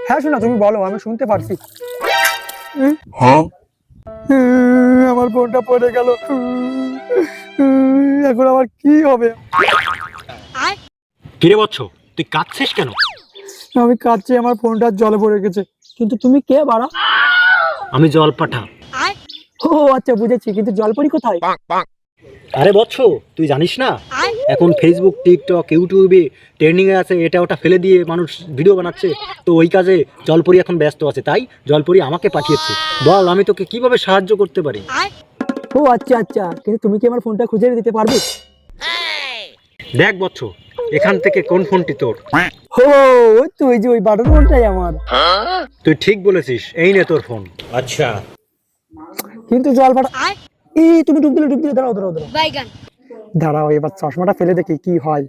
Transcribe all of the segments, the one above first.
হ্যাঁ শোনা, তুমি বলো, আমি শুনতে পারছি। হ্যাঁ আমার ফোনটা পড়ে গেল, এখন আমার কি হবে? কিরে বচ্চ, তুই কাঁদছিস কেন? আমি কাঁদছি, আমার ফোনটা জলে পড়ে গেছে। কিন্তু তুমি কে বাড়া? আমি জল পাঠা। ও আচ্ছা, বুঝেছি, কিন্তু জলপরি কোথায়? আরে বচ্চ, তুই জানিস না এখন ফেসবুক, টিকটক, ইউটিউবে ট্রেন্ডিং এ আছে, এটা ওটা ফেলে দিয়ে মানুষ ভিডিও বানাচ্ছে। তো ওই কাজে জলপরি এখন ব্যস্ত আছে, তাই জলপরি আমাকে পাঠিয়েছে। বল আমি তোকে কিভাবে সাহায্য করতে পারি? ও আচ্ছা আচ্ছা, কিন্তু তুমি কি আমার ফোনটা খুঁজে দিতে পারবে? দেখ বচ্চ, এখান থেকে কোন ফোনটি তোর? ও ওই তো, ওই যে ওই বাটন ফোনটাই আমার। তুই ঠিক বলেছিস, এই নে তোর ফোন। আচ্ছা, কিন্তু জল ফাটা। এই তুমি ডুব দিলে, দাঁড়াও দাঁড়াও দাঁড়াও দাঁড়াও, এবার চশমাটা ফেলে দেখি কি হয়।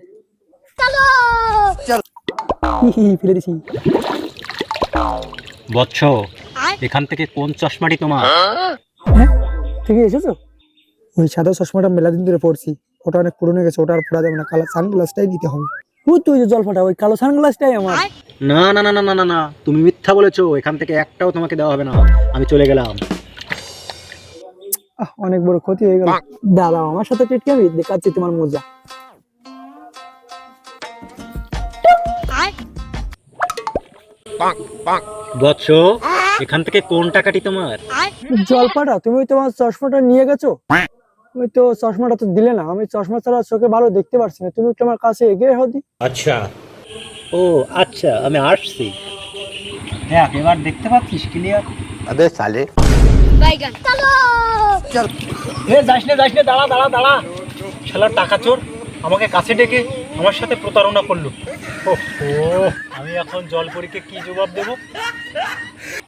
ফেলে দিছি। বচ্চ, এখান থেকে কোন চশমাটি তোমার? হ্যাঁ, ঠিকই এসেছো। ওই সাদা চশমাটা মেলা দিন ধরে পড়ছি, ওটা অনেক পুরনো গেছে, ওটা আর পড়া যাবে না, কালো সানগ্লাসটাই নিতে হবে। ও তুই যে জল ফাটা, ওই কালো সানগ্লাসটাই আমার। না না না না না না না, তুমি মিথ্যা বলেছো। এখান থেকে একটাও তোমাকে দেওয়া হবে না, আমি চলে গেলাম। অনেক বড় ক্ষতি হয়ে গেল। দাঁড়াও, আমার সাথে টিটকে আমি দেখাচ্ছি তোমার মজা। বৎস, এখান থেকে কোন টাকাটি তোমার? জল ফাটা, তুমি তোমার চশমাটা নিয়ে গেছো। ওই তো চশমাটা তো দিলে না, আমি চশমা ছাড়া চোখে ভালো দেখতে পারছি না, তুমি একটু আমার কাছে এগিয়ে হদি। আচ্ছা, ও আচ্ছা, আমি আসছি। দেখ, এবার দেখতে পাচ্ছিস ক্লিয়ার? अबे साले এ যাস না, দাঁড়া দাঁড়া দাঁড়া। শালার টাকা চোর আমাকে কাছে ডেকে আমার সাথে প্রতারণা করলো। ওহ, আমি এখন জলপরীকে কি জবাব দেবো?